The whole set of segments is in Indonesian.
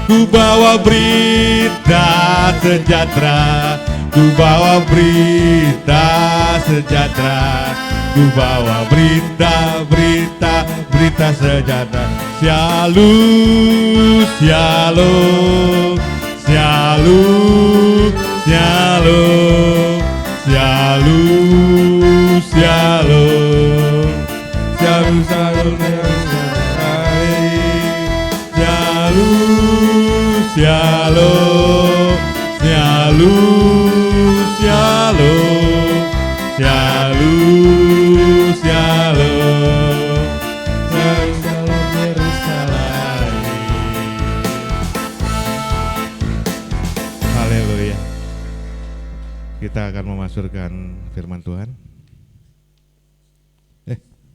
Ku bawa berita sejahtera, ku bawa berita sejahtera, ku bawa berita sejahtera. Shalom, shalom, shalom, shalom, shalom, shalom, shalom, shalom, shalom, shalom, shalom, shalom, shalom, shalom Yerusalem. Haleluya. Kita akan memasukkan firman Tuhan.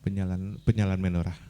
Penyalaan menorah.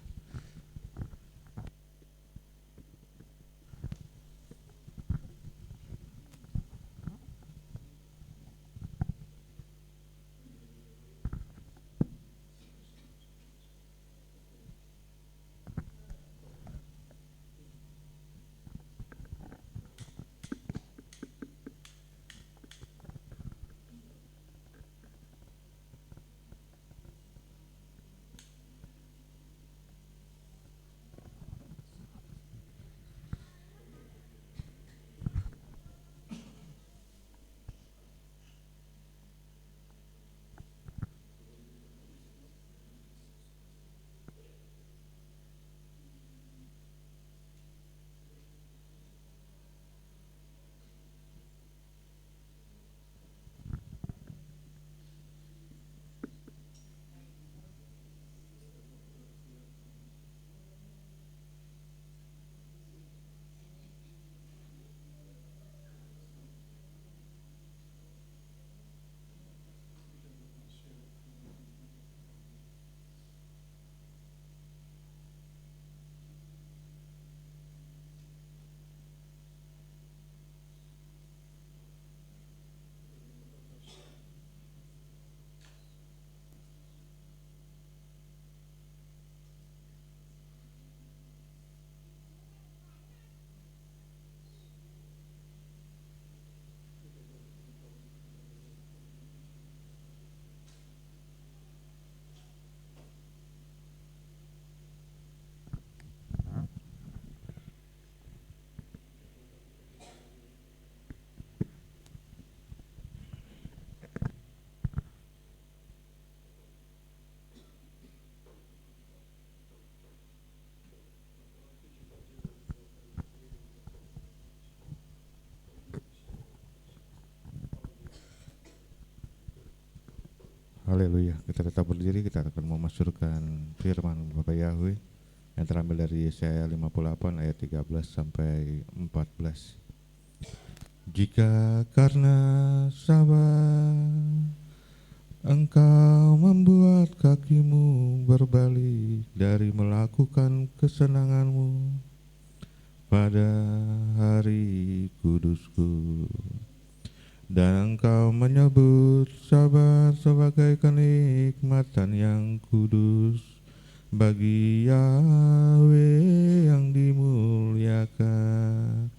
Haleluya, kita tetap berdiri, kita akan memasukkan firman Bapak Yahweh yang terambil dari Yesaya 58 ayat 13 sampai 14. Jika karena sabar engkau membuat kakimu berbalik dari melakukan kesenanganmu pada hari kudusku, dan engkau menyebut sabar sebagai kenikmatan yang kudus bagi Yahweh yang dimuliakan,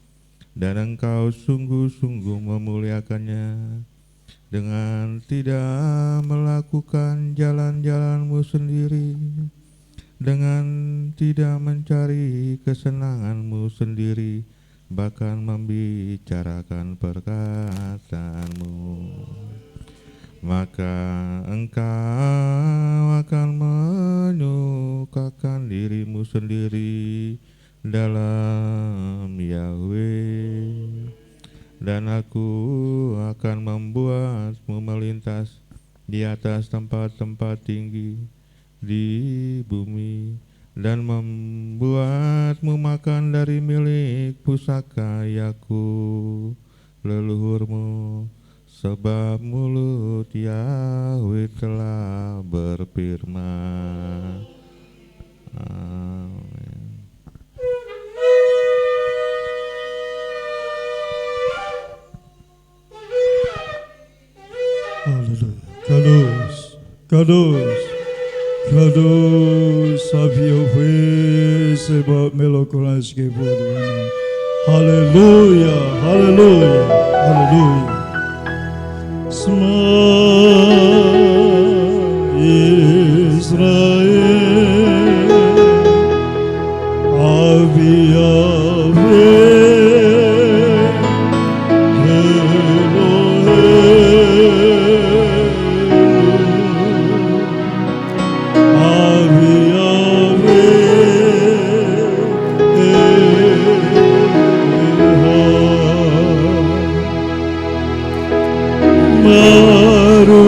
dan engkau sungguh-sungguh memuliakannya dengan tidak melakukan jalan-jalanmu sendiri, dengan tidak mencari kesenanganmu sendiri, bahkan membicarakan perkataanmu, maka engkau akan menyukakan dirimu sendiri dalam Yahweh, dan aku akan membuatmu melintas di atas tempat-tempat tinggi di bumi, dan membuatmu makan dari milik pusaka Yakub leluhurmu, sebab mulut Yahweh telah berfirman. Amin. Haleluya. Kados, kados, kados Yahweh, sebab melakukan segala Haleluya, haleluya, haleluya. Semua Israel, Abi Yahweh, Elohim, Abi Yahweh, Maru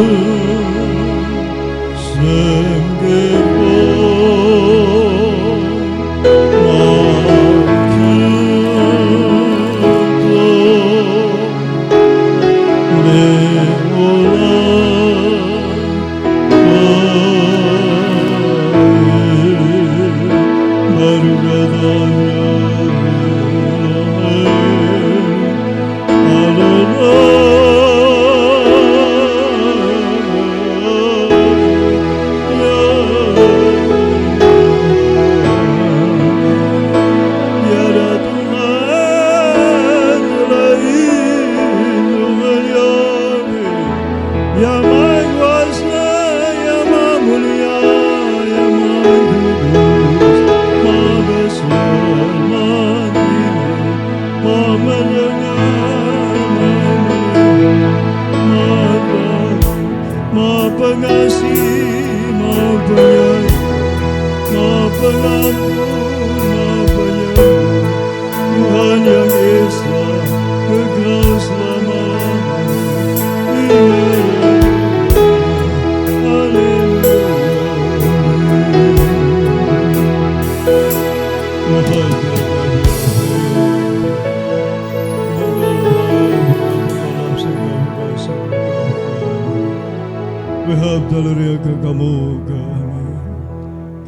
Haleluya ke kamu kami.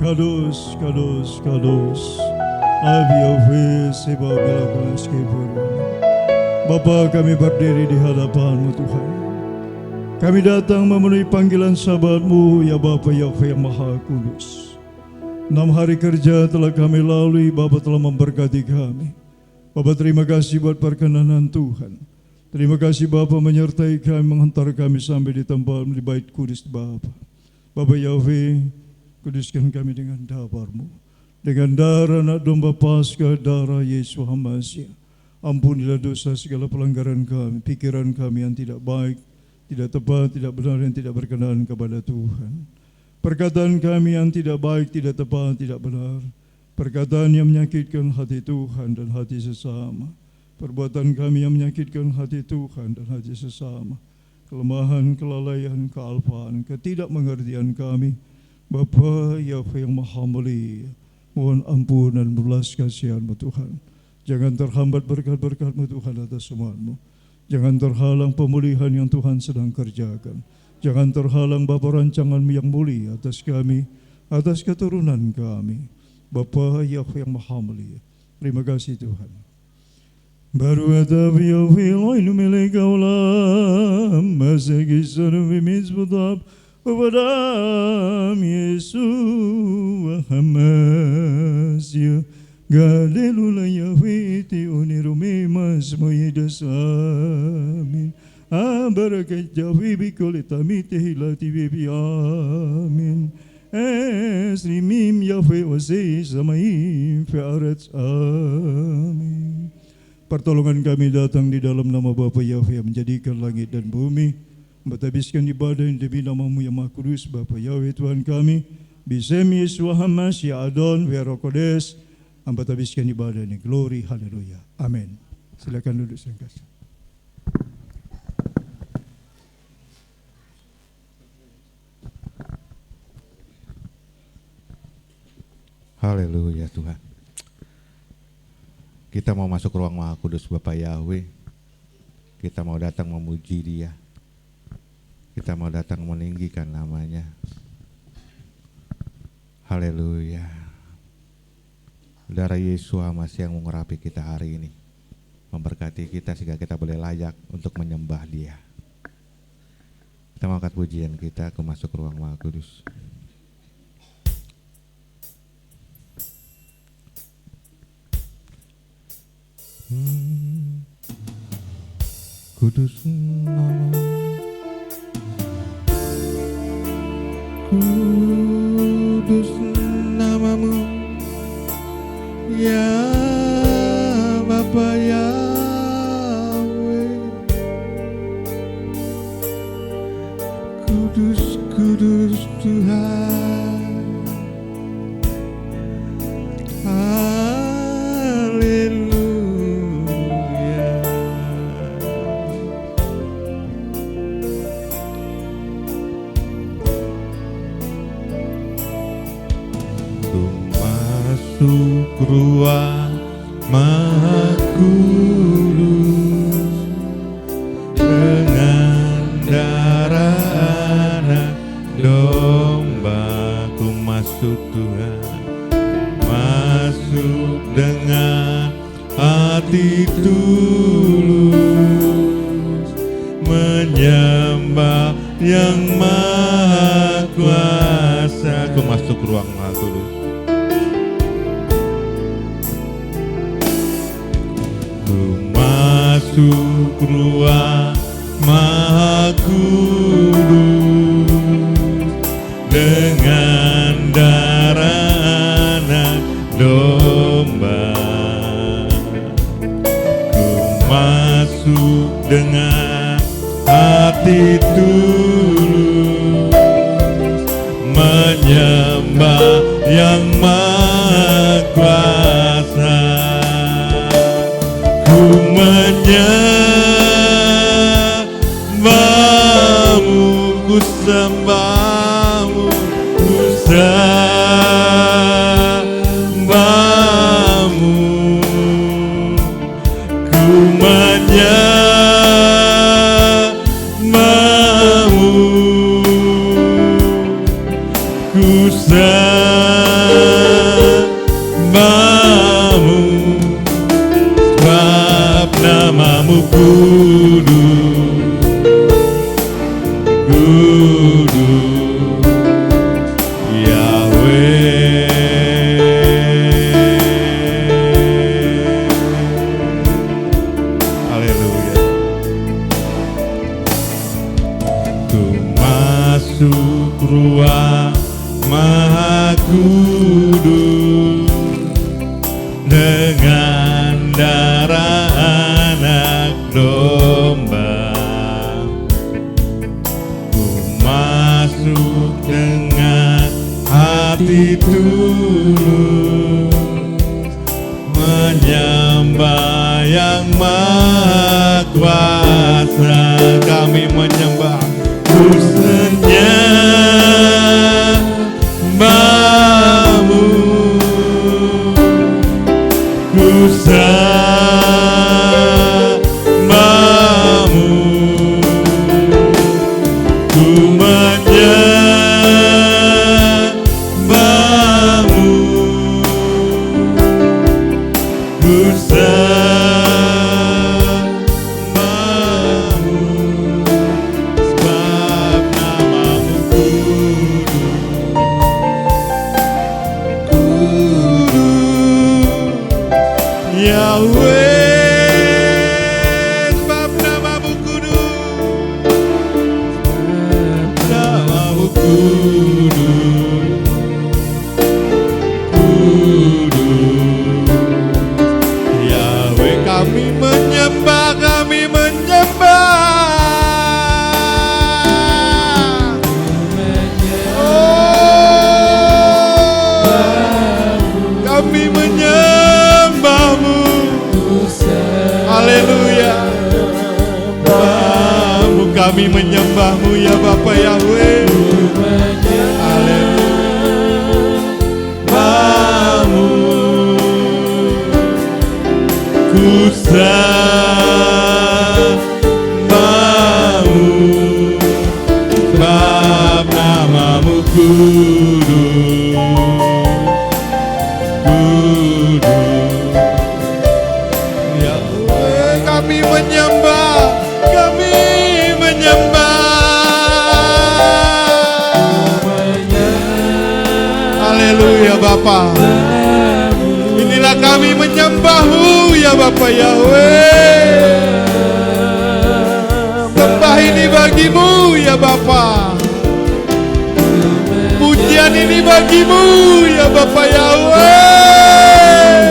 Kados, kados, kados. Abi Yahweh sebab melakukan keburu. Bapa, kami berdiri di hadapan-Mu Tuhan. Kami datang memenuhi panggilan sahabat-Mu, ya Bapa Yahweh yang Maha Kudus. 6 hari kerja telah kami lalui, Bapa telah memberkati kami. Bapa, terima kasih buat perkenanan Tuhan. Terima kasih Bapa menyertai kami, menghantar kami sampai di tempat di bait kudus Bapa. Bapa Yahweh, kuduskan kami dengan darah-Mu, dengan darah anak domba Paskah, darah Yesus Hamazia. Ampunilah dosa segala pelanggaran kami, pikiran kami yang tidak baik, tidak tepat, tidak benar, yang tidak berkenan kepada Tuhan. Perkataan kami yang tidak baik, tidak tepat, tidak benar. Perkataan yang menyakitkan hati Tuhan dan hati sesama. Perbuatan kami yang menyakitkan hati Tuhan dan hati sesama. Kelemahan, kelalaian, kealpaan, ketidakmengertian kami. Bapa Yahweh yang Maha Mulia, mohon ampun dan belas kasihan-Mu Tuhan. Jangan terhambat berkat-berkat-Mu Tuhan atas umat-Mu. Jangan terhalang pemulihan yang Tuhan sedang kerjakan. Jangan terhalang Bapa rancangan-Mu yang mulia atas kami, atas keturunan kami. Bapa Yahweh yang Maha Mulia, terima kasih Tuhan. Baru ada Yahweh lain milik Kaulah, masa kisah bimizbutab, Bapadam Yesus Hamazia, Galilula Yahweh ti unirumi mas moyedas amin. Barakat Yahweh bikolitami tehilati bibi amin. Esrimim Yahweh wasai samaim fi'arat amin. Pertolongan kami datang di dalam nama Bapa Yahweh yang menjadikan langit dan bumi, memtabiskan ibadah demi nama-Mu yang Maha Kudus, Bapa Yahweh Tuhan kami, Bisem Yesus Hamas ya Adon Verokodes, memtabiskan ibadah ini, glory, haleluya, amin. Silakan duduk singkat. Haleluya Tuhan. Kita mau masuk ruang Maha Kudus Bapa Yahweh. Kita mau datang memuji Dia. Kita mau datang meninggikan nama-Nya. Haleluya. Darah Yesus masih yang mengurapi kita hari ini, memberkati kita sehingga kita boleh layak untuk menyembah Dia. Kita mau angkat pujian kita ke masuk ruang Maha Kudus. Kudus namamu, kudus namamu, ya Bapa Yahweh. Kudus, kudus Tuhan. Haleluya. Ku masuk ruang Maha Kudus dengan darah anak domba. Ku masuk Tuhan, masuk dengan hati tulus, menyembah yang Maha Kuasa. Ku masuk ruang Maha Kudus. Ku masuk ruang Maha Kudus dengan darah anak domba. Ku masuk dengan hati tulus, menyembah yang Maha Kuasa. Ku menyembahmu, ku sembahmu, ku sembahmu. Ku menyembahmu, ku sembahmu, sebab namamu kudus, kudus Yahweh. Haleluya. Ku masuk ruang Maha Kudus dengan darah anak domba. Ku masuk dengan hati tulus, menyembah yang Maha Kuasa. Kami menyembah, ku menyembahmu, ku sembahmu, ku menyembahmu, ku sembahmu, sebab namamu kudus Yahweh, sebab namamu kudus, namamu kudus, kudus Yahweh. Kami menyembah, kami menyembah. Kami menyembahmu. Haleluya. Kami menyembahmu ya Bapa Yahweh. Haleluya. Ku sembahmu, sebab namamu kudus, kudus Yahweh. Kami menyembah, kami menyembah. Haleluya Bapa. Inilah kami menyembahmu ya Bapa Bapa Yahweh. Sembah ini bagimu ya Bapa. Pujian ini bagimu ya Bapa Yahweh.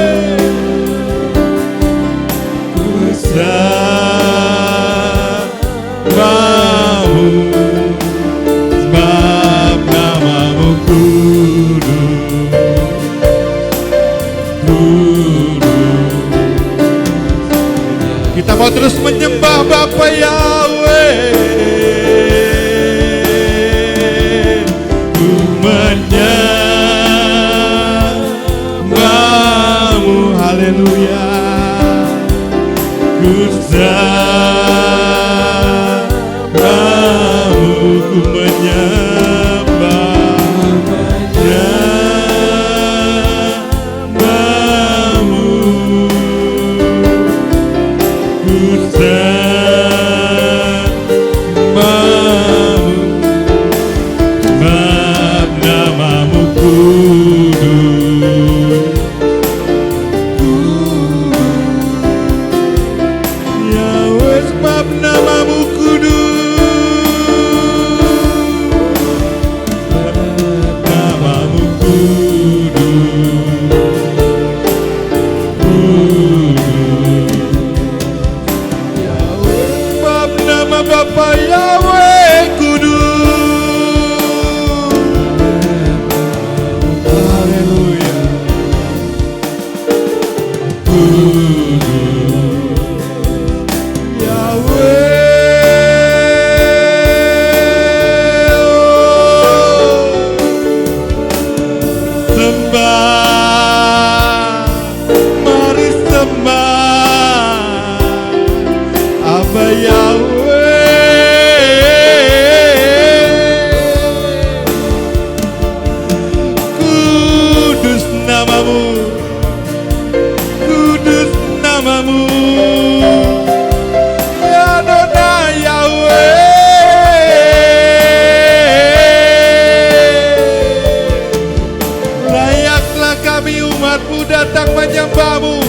Bersamamu sebab namamu kudus. Kita mau terus menyembah Bapa Yahweh. Ku menyembahmu, haleluya. Ku sembahmu, ku menyembahmu. Ku sembahmu, sebab namamu kudus. Yahweh, sebab namamu kudus. Namamu sebab nama Bapa Yahweh kudus. Haleluya. Kudus Yahweh. Sembah, mari sembah Abba Yahweh. Kudus namamu, kudus namamu, ya Adonai Yahweh. Layaklah kami umatmu datang menyembahmu,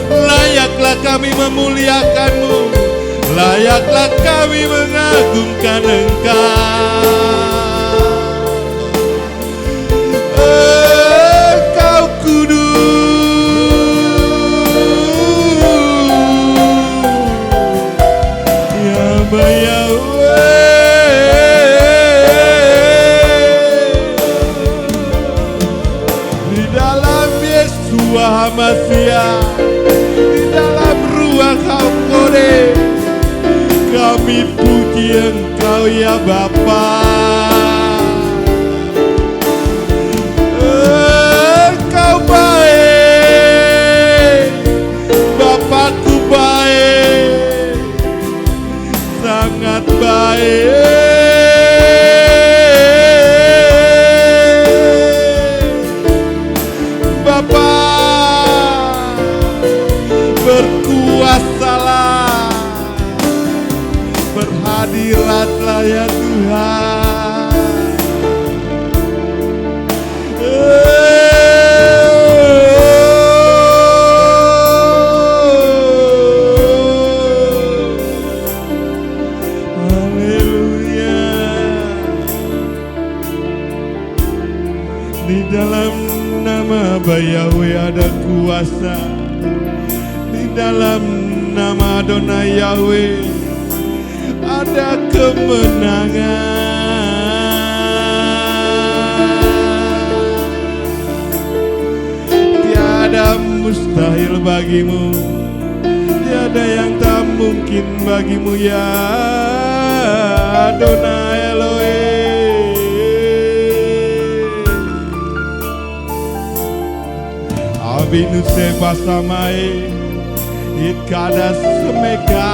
layaklah kami memuliakanmu, layaklah kami mengagungkan Engkau. Engkau kudus, ya Abba Yahweh. Di dalam Yesua Hamasiah, di dalam ruang Hakode, kami puji Engkau ya Bapa. Engkau baik, Bapakku baik, sangat baik. Bapa, berkuasalah, berhadiratlah ya Tuhan. Haleluya. Di dalam nama Abba Yahweh ada kuasa. Di dalam nama Adonai Yahweh ada kemenangan. Tiada mustahil bagimu, tiada yang tak mungkin bagimu ya Adonai Elohim. Abinu sebasamai ikadas semeka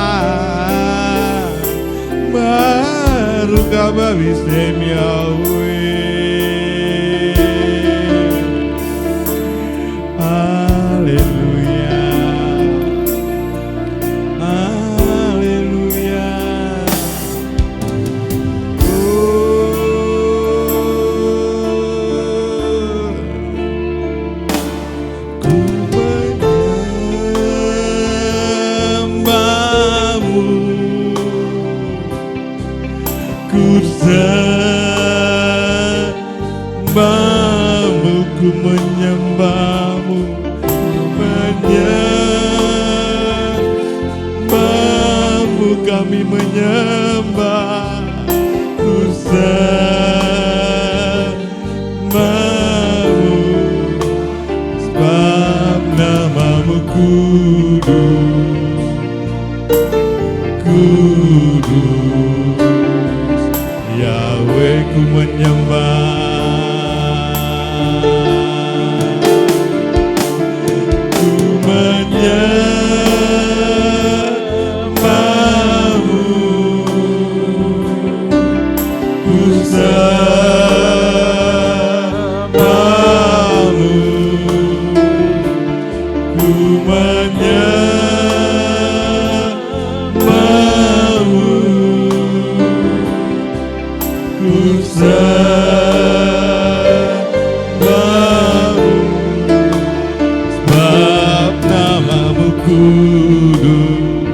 maruga babisem Yahweh. Haleluya, haleluya. Ku kami menyembah, ku sembahmu, sebab namamu kudus, kudus. Yahweh, ku menyembah, ku menyembahmu, ku sembahmu, ku menyembahmu, ku sembahmu, sebab namamu kudus,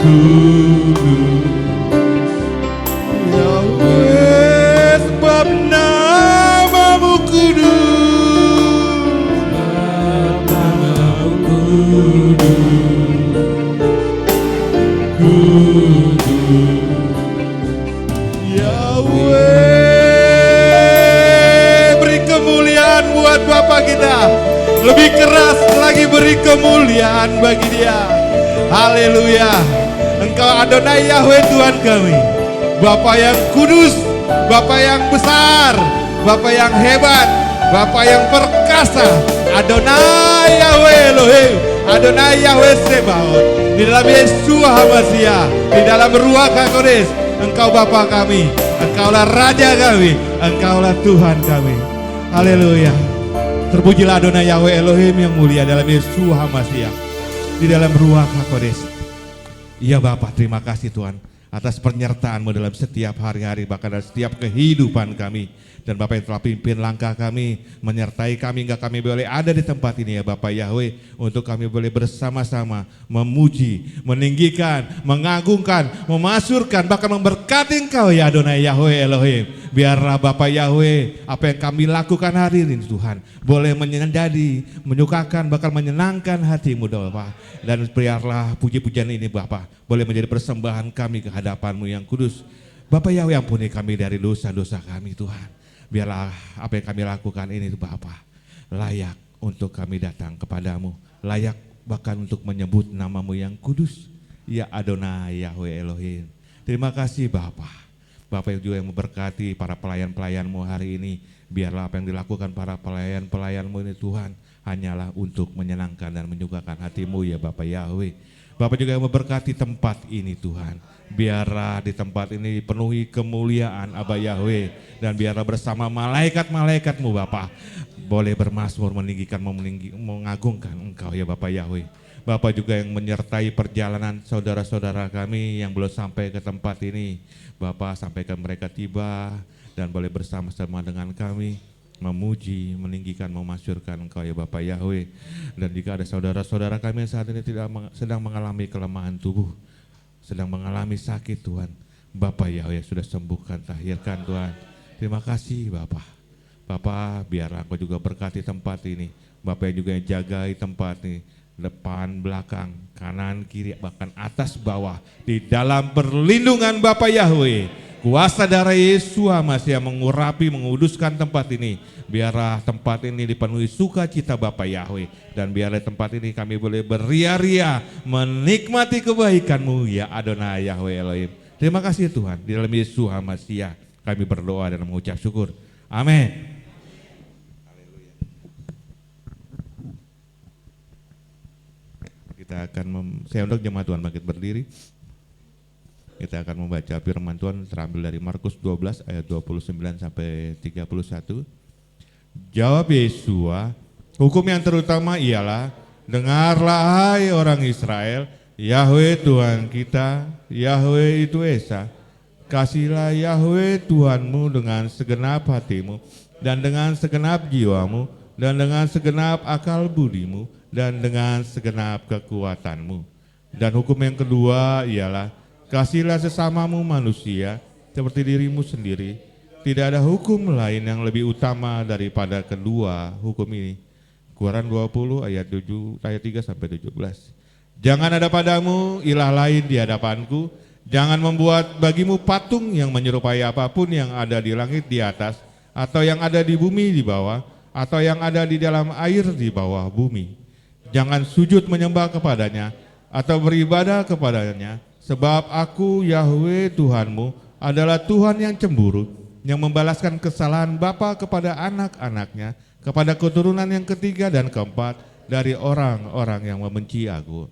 kudus. Yahweh, sebab namamu kudus, sebab namamu kudus, kudus. Yahweh, beri kemuliaan buat Bapa kita. Lebih keras lagi, beri kemuliaan bagi Dia. Haleluya. Engkau Adonai Yahweh, Tuhan kami, Bapa yang kudus, Bapa yang besar, Bapa yang hebat, Bapa yang perkasa. Adonai Yahweh Elohim, Adonai Yahweh Sebaot. Di dalam Yeshua HaMashiach, di dalam Ruach HaKodesh, Engkau Bapa kami, Engkaulah Raja kami, Engkaulah Tuhan kami. Haleluya. Terpujilah Adonai Yahweh Elohim yang mulia dalam Yeshua HaMashiach, di dalam Ruach HaKodesh. Ya Bapa, terima kasih Tuhan atas penyertaan-Mu dalam setiap hari-hari, bahkan dalam setiap kehidupan kami. Dan Bapak yang telah pimpin langkah kami, menyertai kami hingga kami boleh ada di tempat ini ya Bapak Yahweh, untuk kami boleh bersama-sama memuji, meninggikan, mengagungkan, memasyurkan, bahkan memberkati Engkau ya Adonai Yahweh Elohim. Biarlah Bapak Yahweh, apa yang kami lakukan hari ini Tuhan, boleh menjadi, menyukakan, bahkan menyenangkan hati-Mu Bapak. Dan biarlah puji-pujian ini Bapak, boleh menjadi persembahan kami ke hadapan-Mu yang kudus. Bapak Yahweh, ampuni kami dari dosa-dosa kami Tuhan. Biarlah apa yang kami lakukan ini Bapa layak untuk kami datang kepadamu, layak bahkan untuk menyebut namamu yang kudus, ya Adonai Yahweh Elohim. Terima kasih Bapa. Bapa yang juga yang memberkati para pelayan-pelayanmu hari ini. Biarlah apa yang dilakukan para pelayan-pelayanmu ini Tuhan hanyalah untuk menyenangkan dan menyukakan hatimu ya Bapa Yahweh. Bapak juga yang memberkati tempat ini Tuhan. Biarlah di tempat ini dipenuhi kemuliaan Abah Yahweh. Dan biarlah bersama malaikat-malaikatmu Bapak boleh bermazmur, meninggikan, mengagungkan Engkau ya Bapak Yahweh. Bapak juga yang menyertai perjalanan saudara-saudara kami yang belum sampai ke tempat ini. Bapak sampaikan mereka tiba dan boleh bersama-sama dengan kami memuji, meninggikan, memasyurkan Engkau ya Bapak Yahweh. Dan jika ada saudara-saudara kami yang saat ini sedang mengalami kelemahan tubuh, sedang mengalami sakit Tuhan, Bapak Yahweh sudah sembuhkan, tahirkan Tuhan. Terima kasih Bapak. Bapak biarlah Engkau juga berkati tempat ini. Bapak yang juga yang jagai tempat ini, depan, belakang, kanan, kiri, bahkan atas, bawah, di dalam perlindungan Bapak Yahweh. Kuasa darah Yesus masih mengurapi, menguduskan tempat ini. Biarlah tempat ini dipenuhi sukacita Bapa Yahweh. Dan biarlah tempat ini kami boleh beria-ria menikmati kebaikan-Mu ya Adonai Yahweh Elohim. Terima kasih Tuhan. Di dalam Yesus HaMashiach kami berdoa dan mengucap syukur. Amin. Kita akan saya undang jemaat Tuhan bangkit berdiri. Kita akan membaca firman Tuhan terambil dari Markus 12 ayat 29 sampai 31. Jawab Yesua, hukum yang terutama ialah, dengarlah hai orang Israel, Yahweh Tuhan kita, Yahweh itu Esa. Kasihlah Yahweh Tuhanmu dengan segenap hatimu, dan dengan segenap jiwamu, dan dengan segenap akal budimu, dan dengan segenap kekuatanmu. Dan hukum yang kedua ialah, kasihlah sesamamu manusia seperti dirimu sendiri. Tidak ada hukum lain yang lebih utama daripada kedua hukum ini. Keluaran 20 ayat 3 sampai 17. Jangan ada padamu ilah lain di hadapanku. Jangan membuat bagimu patung yang menyerupai apapun yang ada di langit di atas, atau yang ada di bumi di bawah, atau yang ada di dalam air di bawah bumi. Jangan sujud menyembah kepadanya, atau beribadah kepadanya, sebab aku Yahweh Tuhanmu adalah Tuhan yang cemburu, yang membalaskan kesalahan bapa kepada anak-anaknya, kepada keturunan yang ketiga dan keempat dari orang-orang yang membenci aku.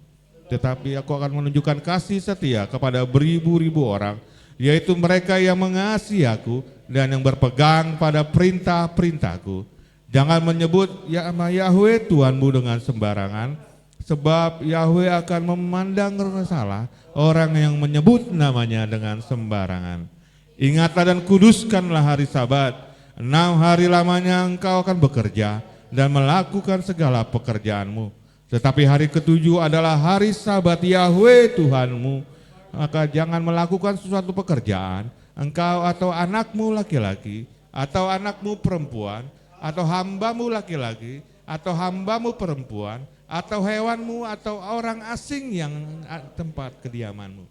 Tetapi aku akan menunjukkan kasih setia kepada beribu-ribu orang, yaitu mereka yang mengasihi aku dan yang berpegang pada perintah-perintahku. Jangan menyebut nama Yahweh Tuhanmu dengan sembarangan, sebab Yahweh akan memandang salah orang yang menyebut namanya dengan sembarangan. Ingatlah dan kuduskanlah hari Sabat. 6 hari lamanya engkau akan bekerja dan melakukan segala pekerjaanmu. Tetapi hari ketujuh adalah hari Sabat Yahweh Tuhanmu. Maka jangan melakukan sesuatu pekerjaan, engkau atau anakmu laki-laki, atau anakmu perempuan, atau hambamu laki-laki, atau hambamu perempuan, atau hewanmu, atau orang asing yang tempat kediamanmu.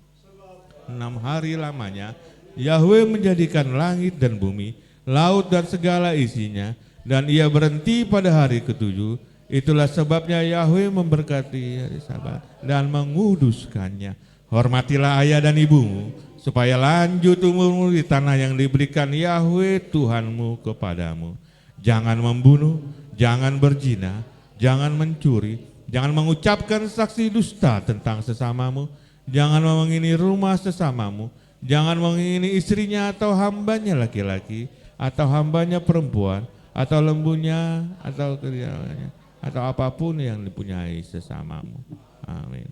6 hari lamanya Yahweh menjadikan langit dan bumi, laut dan segala isinya, dan ia berhenti pada hari ketujuh. Itulah sebabnya Yahweh memberkati hari Sabat dan menguduskannya. Hormatilah ayah dan ibumu, supaya lanjut umurmu di tanah yang diberikan Yahweh Tuhanmu kepadamu. Jangan membunuh, jangan berzina, jangan mencuri, jangan mengucapkan saksi dusta tentang sesamamu, jangan mengingini rumah sesamamu, jangan mengingini istrinya atau hambanya laki-laki, atau hambanya perempuan, atau lembunya, atau kediamannya, atau apapun yang dipunyai sesamamu. Amin.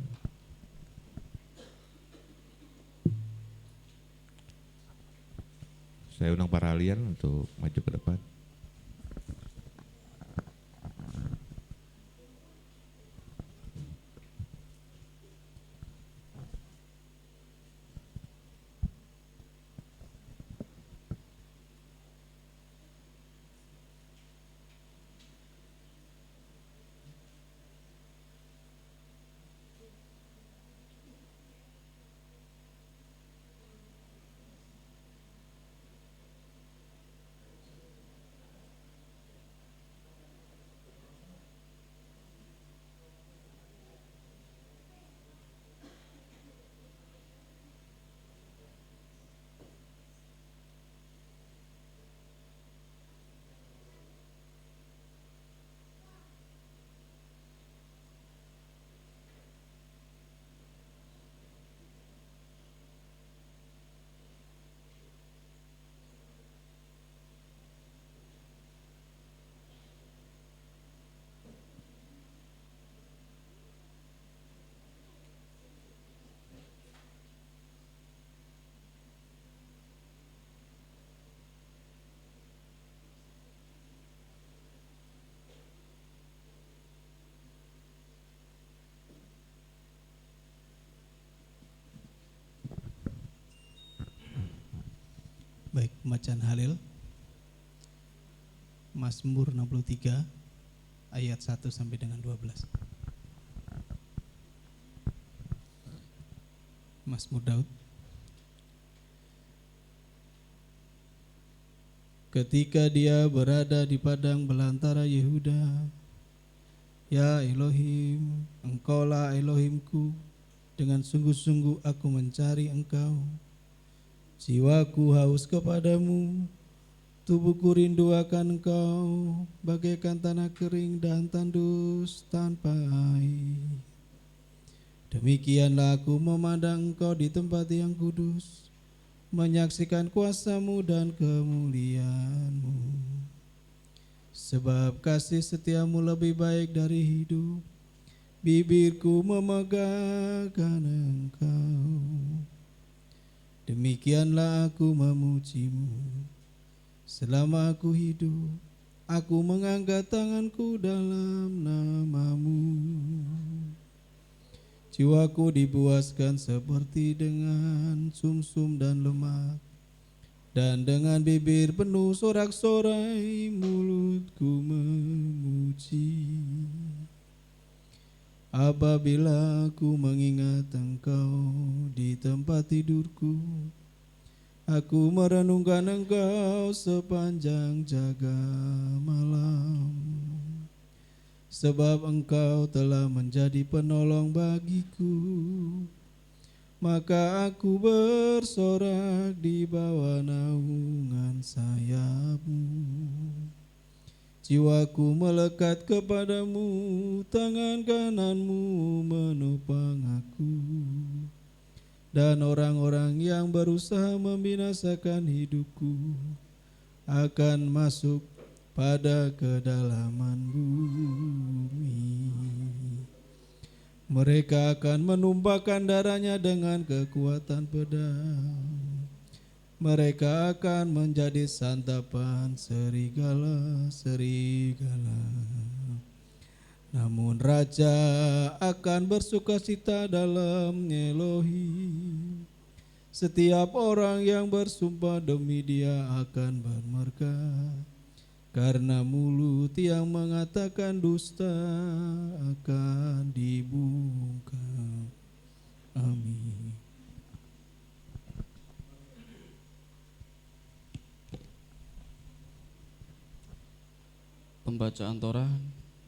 Saya undang para ahlian untuk maju ke depan. Baik, pembacaan Halil. Mazmur 63 ayat 1 sampai dengan 12. Mazmur Daud. Ketika dia berada di padang belantara Yehuda, ya Elohim, Engkaulah Elohimku, dengan sungguh-sungguh aku mencari Engkau. Jiwaku haus kepadamu, tubuhku rindu akan Engkau, bagaikan tanah kering dan tandus tanpa air. Demikianlah aku memandang Engkau di tempat yang kudus, menyaksikan kuasa-Mu dan kemuliaan-Mu. Sebab kasih setia-Mu lebih baik dari hidup, bibirku memegahkan Engkau. Demikianlah aku memuji-Mu. Selama aku hidup, aku mengangkat tanganku dalam nama-Mu. Jiwaku dipuaskan seperti dengan sumsum dan lemak, dan dengan bibir penuh sorak-sorai mulutku memuji. Apabila aku mengingat Engkau di tempat tidurku, aku merenungkan Engkau sepanjang jaga malam. Sebab Engkau telah menjadi penolong bagiku, maka aku bersorak di bawah naungan sayap-Mu. Jiwaku melekat kepadamu, tangan kanan-Mu menopang aku. Dan orang-orang yang berusaha membinasakan hidupku akan masuk pada kedalaman bumi. Mereka akan menumpahkan darahnya dengan kekuatan pedang. Mereka akan menjadi santapan serigala-serigala. Namun raja akan bersukacita dalam Elohim. Setiap orang yang bersumpah demi Dia akan bermerkah, karena mulut yang mengatakan dusta akan dibungkam. Amin. Pembacaan Torah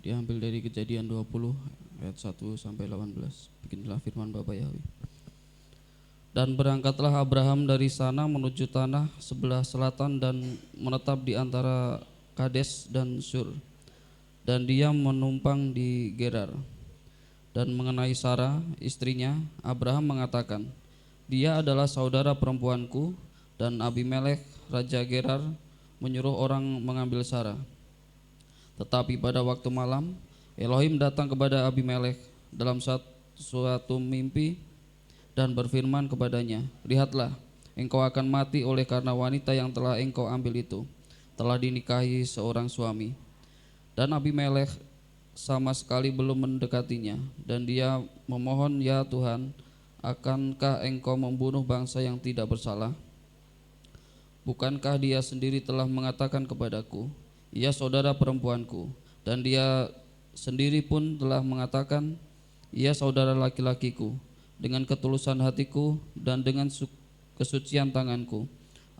diambil dari Kejadian 20 ayat 1 sampai 18. Beginilah firman Bapa Yahweh. Dan berangkatlah Abraham dari sana menuju tanah sebelah selatan dan menetap di antara Kades dan Sur. Dan dia menumpang di Gerar. Dan mengenai Sarah, istrinya, Abraham mengatakan, dia adalah saudara perempuanku, dan Abimelek, raja Gerar, menyuruh orang mengambil Sarah. Tetapi pada waktu malam, Elohim datang kepada Abimelek dalam suatu mimpi dan berfirman kepadanya, lihatlah, engkau akan mati oleh karena wanita yang telah engkau ambil itu telah dinikahi seorang suami. Dan Abimelek sama sekali belum mendekatinya, dan dia memohon, ya Tuhan, akankah engkau membunuh bangsa yang tidak bersalah? Bukankah dia sendiri telah mengatakan kepadaku, ia saudara perempuanku, dan dia sendiri pun telah mengatakan, ia saudara laki-lakiku. Dengan ketulusan hatiku dan dengan kesucian tanganku,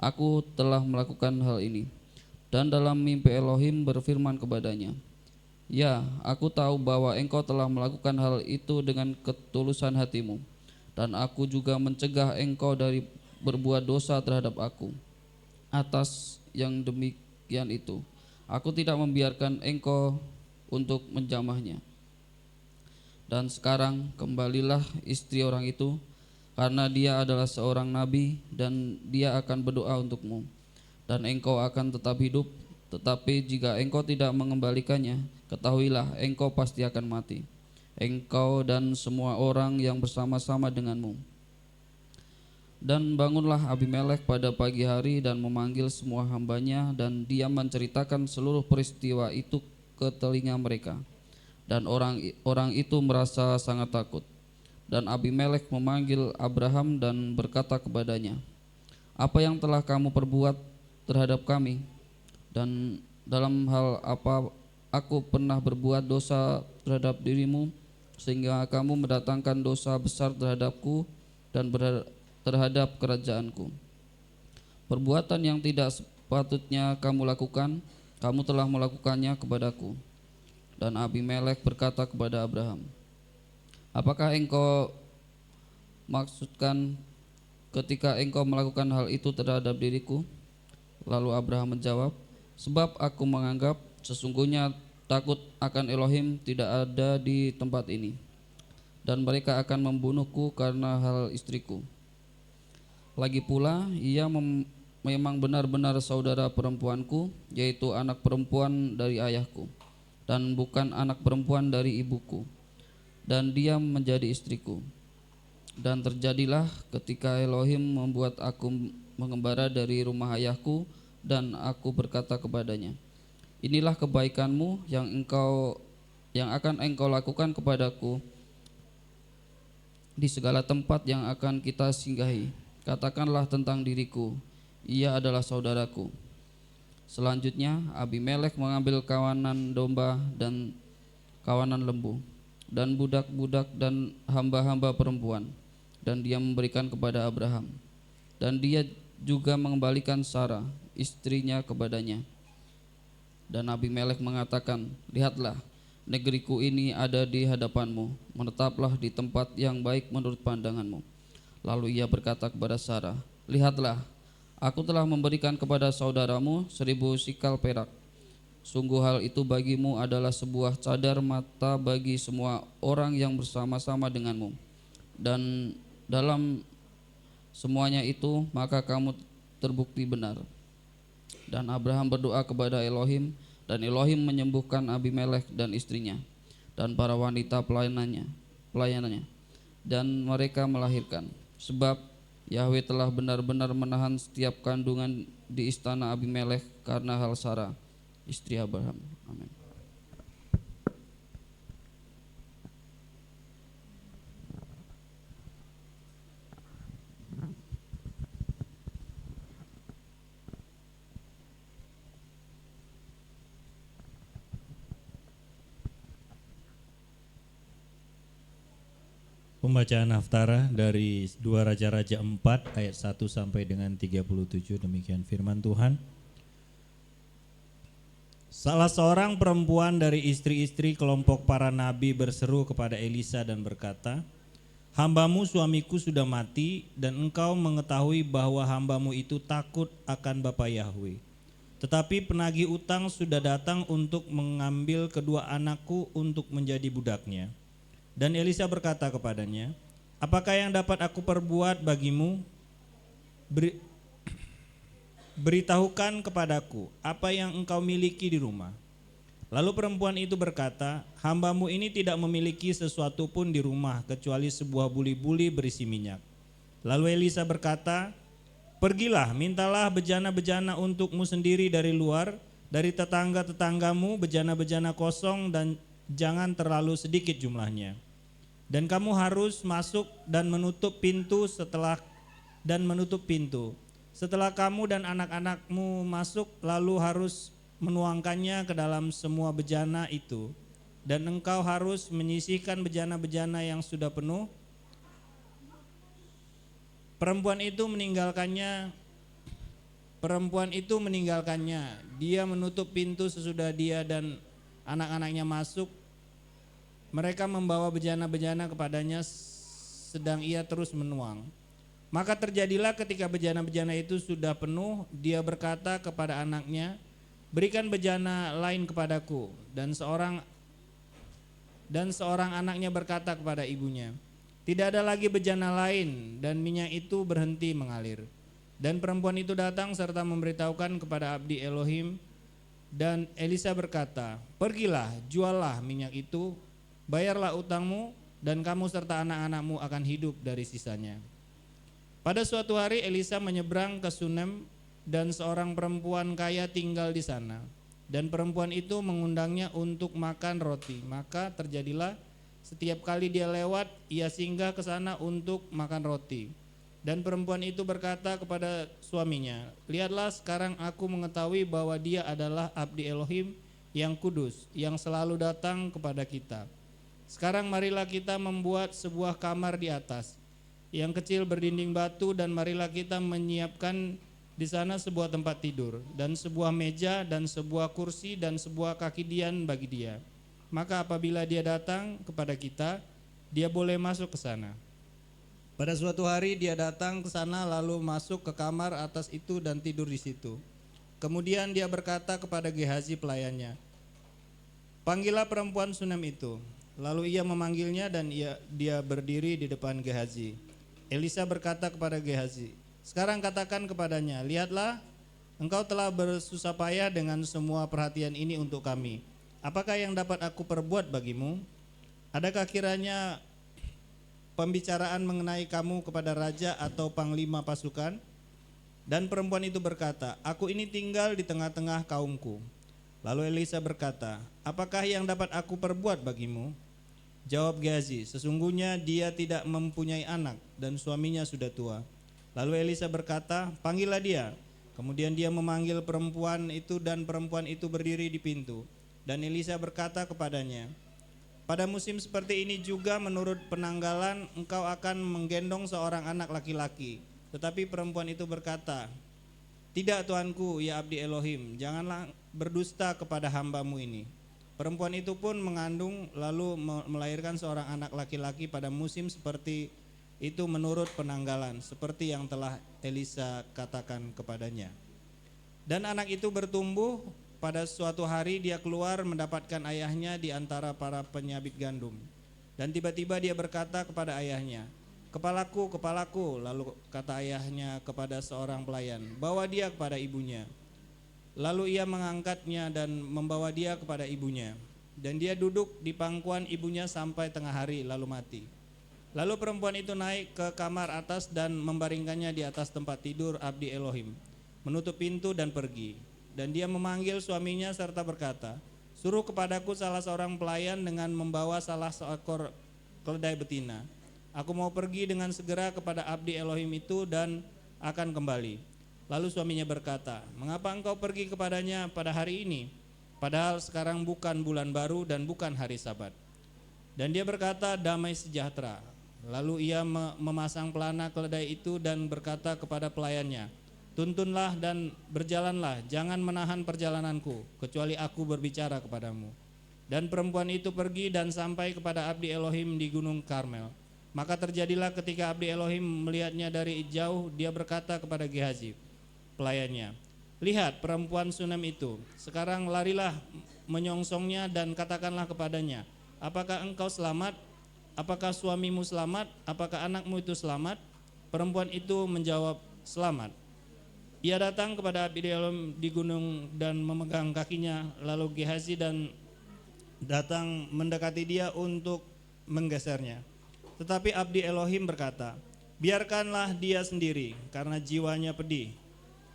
aku telah melakukan hal ini. Dan dalam mimpi Elohim berfirman kepadanya, ya, aku tahu bahwa engkau telah melakukan hal itu dengan ketulusan hatimu, dan aku juga mencegah engkau dari berbuat dosa terhadap aku. Atas yang demikian itu, aku tidak membiarkan engkau untuk menjamahnya. Dan sekarang kembalilah istri orang itu, karena dia adalah seorang nabi, dan dia akan berdoa untukmu, dan engkau akan tetap hidup. Tetapi jika engkau tidak mengembalikannya, ketahuilah engkau pasti akan mati, engkau dan semua orang yang bersama-sama denganmu. Dan bangunlah Abimelek pada pagi hari dan memanggil semua hambanya, dan dia menceritakan seluruh peristiwa itu ke telinga mereka. Dan orang itu merasa sangat takut. Dan Abimelek memanggil Abraham dan berkata kepadanya, apa yang telah kamu perbuat terhadap kami? Dan dalam hal apa aku pernah berbuat dosa terhadap dirimu, sehingga kamu mendatangkan dosa besar terhadapku dan terhadap kerajaanku? Perbuatan yang tidak sepatutnya kamu lakukan, kamu telah melakukannya kepadaku. Dan Abimelek berkata kepada Abraham, apakah engkau maksudkan ketika engkau melakukan hal itu terhadap diriku? Lalu Abraham menjawab, sebab aku menganggap sesungguhnya takut akan Elohim tidak ada di tempat ini, dan mereka akan membunuhku karena hal istriku. Lagi pula ia memang benar-benar saudara perempuanku, yaitu anak perempuan dari ayahku, dan bukan anak perempuan dari ibuku, dan dia menjadi istriku. Dan terjadilah ketika Elohim membuat aku mengembara dari rumah ayahku, dan aku berkata kepadanya, inilah kebaikanmu yang akan engkau lakukan kepadaku di segala tempat yang akan kita singgahi. Katakanlah tentang diriku, ia adalah saudaraku. Selanjutnya Abimelek mengambil kawanan domba dan kawanan lembu, dan budak-budak dan hamba-hamba perempuan, dan dia memberikan kepada Abraham. Dan dia juga mengembalikan Sarah istrinya kepadanya. Dan Abimelek mengatakan, lihatlah, negeriku ini ada di hadapanmu, menetaplah di tempat yang baik menurut pandanganmu. Lalu ia berkata kepada Sarah, lihatlah, aku telah memberikan kepada saudaramu 1000 sikal perak. Sungguh hal itu bagimu adalah sebuah cadar mata bagi semua orang yang bersama-sama denganmu. Dan dalam semuanya itu maka kamu terbukti benar. Dan Abraham berdoa kepada Elohim, dan Elohim menyembuhkan Abimelek dan istrinya dan para wanita pelayanannya, dan mereka melahirkan. Sebab Yahweh telah benar-benar menahan setiap kandungan di istana Abimelek karena hal Sarah, istri Abraham. Amin. Pembacaan Haftarah dari 2 Raja-Raja 4 ayat 1 sampai dengan 37, demikian firman Tuhan. Salah seorang perempuan dari istri-istri kelompok para nabi berseru kepada Elisa dan berkata, hambamu suamiku sudah mati, dan engkau mengetahui bahwa hambamu itu takut akan Bapa Yahweh. Tetapi penagih utang sudah datang untuk mengambil kedua anakku untuk menjadi budaknya. Dan Elisa berkata kepadanya, apakah yang dapat aku perbuat bagimu? Beritahukan kepadaku apa yang engkau miliki di rumah. Lalu perempuan itu berkata, hambamu ini tidak memiliki sesuatu pun di rumah kecuali sebuah buli-buli berisi minyak. Lalu Elisa berkata, pergilah, mintalah bejana-bejana untukmu sendiri dari luar, dari tetangga-tetanggamu bejana-bejana kosong, dan jangan terlalu sedikit jumlahnya. Dan kamu harus masuk dan menutup pintu setelah kamu dan anak-anakmu masuk, lalu harus menuangkannya ke dalam semua bejana itu, dan engkau harus menyisihkan bejana-bejana yang sudah penuh. Perempuan itu meninggalkannya. Dia menutup pintu sesudah dia dan anak-anaknya masuk. Mereka membawa bejana-bejana kepadanya sedang ia terus menuang. Maka terjadilah ketika bejana-bejana itu sudah penuh, dia berkata kepada anaknya, berikan bejana lain kepadaku. Dan seorang anaknya berkata kepada ibunya, tidak ada lagi bejana lain, dan minyak itu berhenti mengalir. Dan perempuan itu datang serta memberitahukan kepada abdi Elohim. Dan Elisa berkata, pergilah, juallah minyak itu, bayarlah utangmu, dan kamu serta anak-anakmu akan hidup dari sisanya. Pada suatu hari Elisa menyeberang ke Sunem, dan seorang perempuan kaya tinggal di sana. Dan perempuan itu mengundangnya untuk makan roti. Maka terjadilah setiap kali dia lewat, ia singgah ke sana untuk makan roti. Dan perempuan itu berkata kepada suaminya, lihatlah, sekarang aku mengetahui bahwa dia adalah abdi Elohim yang kudus, yang selalu datang kepada kita. Sekarang marilah kita membuat sebuah kamar di atas, yang kecil berdinding batu, dan marilah kita menyiapkan di sana sebuah tempat tidur, dan sebuah meja, dan sebuah kursi, dan sebuah kaki dian bagi dia. Maka apabila dia datang kepada kita, dia boleh masuk ke sana. Pada suatu hari dia datang ke sana, lalu masuk ke kamar atas itu dan tidur di situ. Kemudian dia berkata kepada Gehazi pelayannya, panggillah perempuan Sunem itu. Lalu ia memanggilnya, dan dia berdiri di depan Gehazi. Elisa berkata kepada Gehazi, sekarang katakan kepadanya, lihatlah, engkau telah bersusah payah dengan semua perhatian ini untuk kami. Apakah yang dapat aku perbuat bagimu? Adakah kiranya pembicaraan mengenai kamu kepada raja atau panglima pasukan? Dan perempuan itu berkata, aku ini tinggal di tengah-tengah kaumku. Lalu Elisa berkata, apakah yang dapat aku perbuat bagimu? Jawab Gehazi, sesungguhnya dia tidak mempunyai anak dan suaminya sudah tua. Lalu Elisa berkata, panggillah dia. Kemudian dia memanggil perempuan itu, dan perempuan itu berdiri di pintu. Dan Elisa berkata kepadanya, Pada musim seperti ini juga menurut penanggalan engkau akan menggendong seorang anak laki-laki. Tetapi perempuan itu berkata, tidak Tuanku, ya abdi Elohim, janganlah berdusta kepada hambamu ini. Perempuan itu pun mengandung lalu melahirkan seorang anak laki-laki pada musim seperti itu menurut penanggalan, seperti yang telah Elisa katakan kepadanya. Dan anak itu bertumbuh. Pada suatu hari dia keluar mendapatkan ayahnya di antara para penyabit gandum. Dan tiba-tiba dia berkata kepada ayahnya, kepalaku, kepalaku. Lalu kata ayahnya kepada seorang pelayan, bawa dia kepada ibunya. Lalu ia mengangkatnya dan membawa dia kepada ibunya. Dan dia duduk di pangkuan ibunya sampai tengah hari lalu mati. Lalu perempuan itu naik ke kamar atas dan membaringkannya di atas tempat tidur abdi Elohim, menutup pintu dan pergi. Dan dia memanggil suaminya serta berkata, suruh kepadaku salah seorang pelayan dengan membawa salah seekor keledai betina. Aku mau pergi dengan segera kepada abdi Elohim itu dan akan kembali. Lalu suaminya berkata, mengapa engkau pergi kepadanya pada hari ini? Padahal sekarang bukan bulan baru dan bukan hari Sabat. Dan dia berkata, damai sejahtera. Lalu ia memasang pelana keledai itu dan berkata kepada pelayannya, tuntunlah dan berjalanlah, jangan menahan perjalananku, kecuali aku berbicara kepadamu. Dan perempuan itu pergi dan sampai kepada abdi Elohim di gunung Karmel. Maka terjadilah ketika abdi Elohim melihatnya dari jauh, dia berkata kepada Gehazi, pelayannya, lihat perempuan Sunem itu, sekarang larilah menyongsongnya dan katakanlah kepadanya, apakah engkau selamat? Apakah suamimu selamat? Apakah anakmu itu selamat? Perempuan itu menjawab, selamat. Ia datang kepada abdi Elohim di gunung dan memegang kakinya. Lalu Gehazi dan datang mendekati dia untuk menggesernya. Tetapi abdi Elohim berkata, biarkanlah dia sendiri karena jiwanya pedih.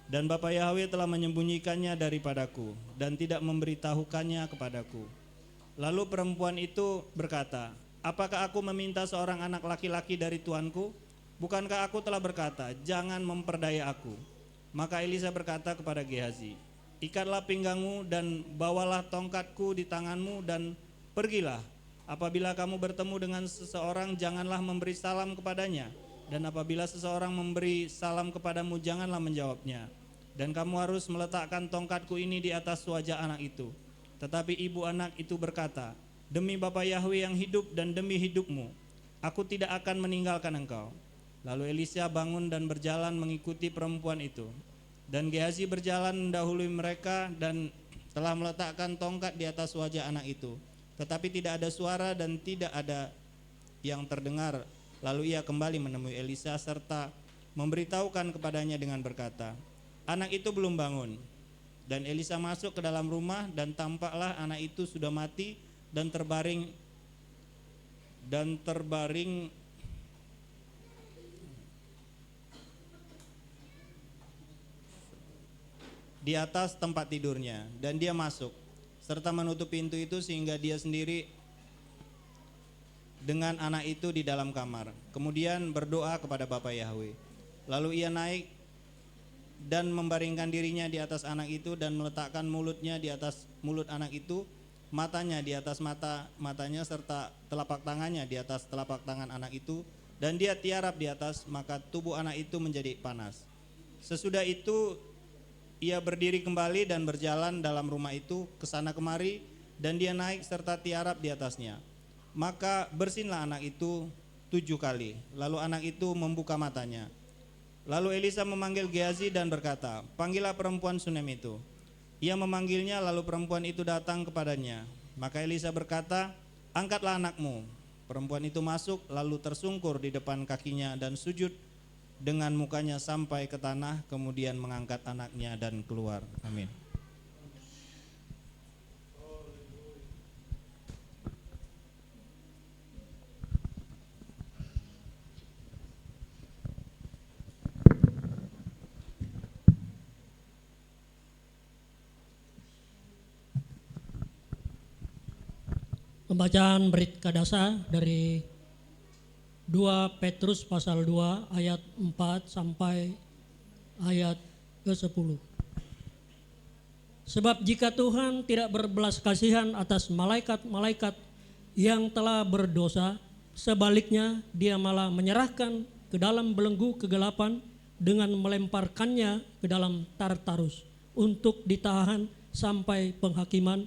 Dan Bapa Yahweh telah menyembunyikannya daripadaku dan tidak memberitahukannya kepadaku. Lalu perempuan itu berkata, apakah aku meminta seorang anak laki-laki dari tuanku? Bukankah aku telah berkata, jangan memperdaya aku? Maka Elisa berkata kepada Gehazi, ikatlah pinggangmu dan bawalah tongkatku di tanganmu dan pergilah. Apabila kamu bertemu dengan seseorang, janganlah memberi salam kepadanya. Dan apabila seseorang memberi salam kepadamu, janganlah menjawabnya. Dan kamu harus meletakkan tongkatku ini di atas wajah anak itu. Tetapi ibu anak itu berkata, demi Bapa Yahweh yang hidup dan demi hidupmu, aku tidak akan meninggalkan engkau. Lalu Elisa bangun dan berjalan mengikuti perempuan itu. Dan Gehazi berjalan mendahului mereka dan telah meletakkan tongkat di atas wajah anak itu. Tetapi tidak ada suara dan tidak ada yang terdengar. Lalu ia kembali menemui Elisa serta memberitahukan kepadanya dengan berkata, anak itu belum bangun. Dan Elisa masuk ke dalam rumah dan tampaklah anak itu sudah mati dan terbaring di atas tempat tidurnya. Dan dia masuk serta menutup pintu itu sehingga dia sendiri dengan anak itu di dalam kamar. Kemudian berdoa kepada Bapa Yahweh. Lalu ia naik dan membaringkan dirinya di atas anak itu dan meletakkan mulutnya di atas mulut anak itu, matanya di atas matanya serta telapak tangannya di atas telapak tangan anak itu, dan dia tiarap di atas, maka tubuh anak itu menjadi panas. Sesudah itu ia berdiri kembali dan berjalan dalam rumah itu kesana kemari, dan dia naik serta tiarap di atasnya. Maka bersinlah anak itu 7 kali, lalu anak itu membuka matanya. Lalu Elisa memanggil Gehazi dan berkata, panggillah perempuan Sunem itu. Ia memanggilnya, lalu perempuan itu datang kepadanya. Maka Elisa berkata, angkatlah anakmu. Perempuan itu masuk lalu tersungkur di depan kakinya dan sujud dengan mukanya sampai ke tanah, kemudian mengangkat anaknya dan keluar. Amin. Pembacaan Brit Kadasa dari 2 Petrus pasal 2 ayat 4 sampai ayat ke-10. Sebab jika Tuhan tidak berbelas kasihan atas malaikat-malaikat yang telah berdosa. Sebaliknya dia malah menyerahkan ke dalam belenggu kegelapan dengan melemparkannya ke dalam Tartarus untuk ditahan sampai penghakiman.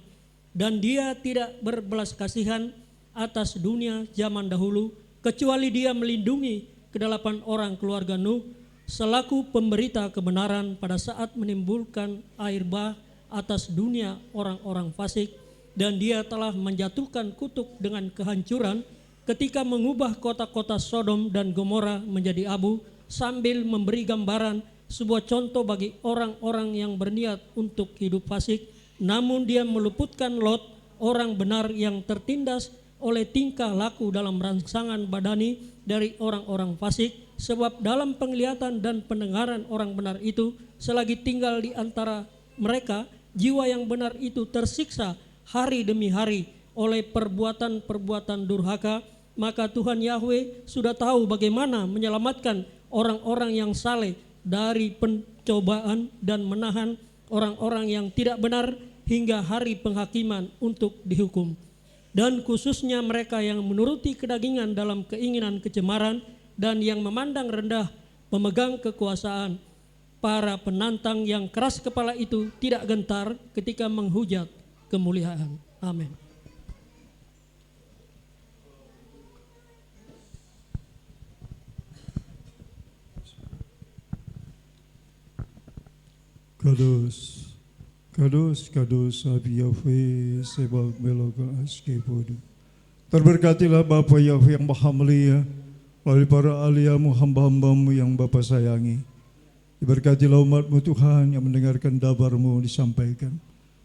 Dan dia tidak berbelas kasihan atas dunia zaman dahulu, kecuali dia melindungi kedelapan orang keluarga Nuh selaku pemberita kebenaran pada saat menimbulkan air bah atas dunia orang-orang fasik. Dan dia telah menjatuhkan kutuk dengan kehancuran ketika mengubah kota-kota Sodom dan Gomora menjadi abu, sambil memberi gambaran sebuah contoh bagi orang-orang yang berniat untuk hidup fasik. Namun dia meluputkan Lot, orang benar yang tertindas oleh tingkah laku dalam rangsangan badani dari orang-orang fasik. Sebab dalam penglihatan dan pendengaran orang benar itu, selagi tinggal di antara mereka, jiwa yang benar itu tersiksa hari demi hari oleh perbuatan-perbuatan durhaka. Maka Tuhan Yahweh sudah tahu bagaimana menyelamatkan orang-orang yang saleh dari pencobaan dan menahan orang-orang yang tidak benar hingga hari penghakiman untuk dihukum. Dan khususnya mereka yang menuruti kedagingan dalam keinginan kecemaran dan yang memandang rendah pemegang kekuasaan. Para penantang yang keras kepala itu tidak gentar ketika menghujat kemuliaan. Amin. Kadus, kadus, kadus, Abi Yahweh, sebab melokal askebodu. Terberkatilah Bapa Yahweh yang maha mulia, melalui para aliamu hamba-hambamu yang Bapa sayangi. Diberkatilah umatmu Tuhan yang mendengarkan dabarmu disampaikan.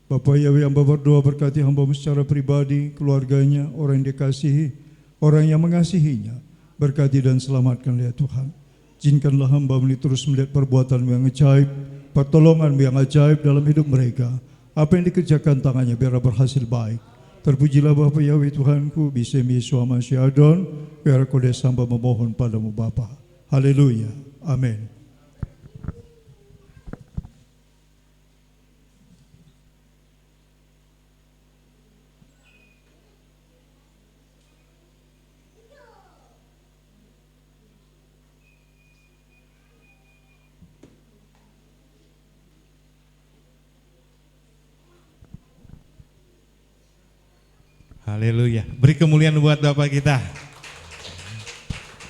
Bapa Yahweh yang berdoa berkati hambamu secara pribadi, keluarganya, orang yang dikasihi, orang yang mengasihinya. Berkati dan selamatkanlah ya Tuhan. Izinkanlah hambamu ini terus melihat perbuatanmu yang ajaib, pertolonganmu yang ajaib dalam hidup mereka. Apa yang dikerjakan tangannya biar berhasil baik. Terpujilah Bapa Yahweh Tuhanku, Bisem Yesua Masih Adon, biar kodes hamba memohon padamu Bapa. Haleluya. Amin. Haleluya. Beri kemuliaan buat Bapak kita.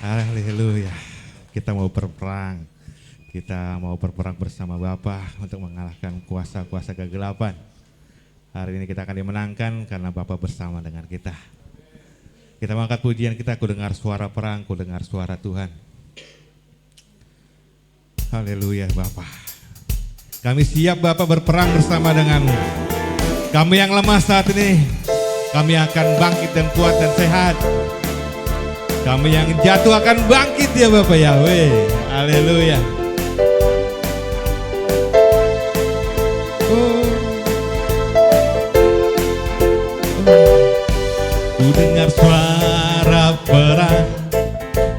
Haleluya. Kita mau berperang. Kita mau berperang bersama Bapak untuk mengalahkan kuasa-kuasa kegelapan. Hari ini kita akan dimenangkan karena Bapak bersama dengan kita. Kita mengangkat pujian kita, ku dengar suara perang, ku dengar suara Tuhan. Haleluya Bapak. Kami siap Bapak berperang bersama denganmu. Kami yang lemah saat ini, kami akan bangkit dan kuat dan sehat. Kami yang jatuh akan bangkit ya Bapak Yahweh. Haleluya. Ku dengar suara perang,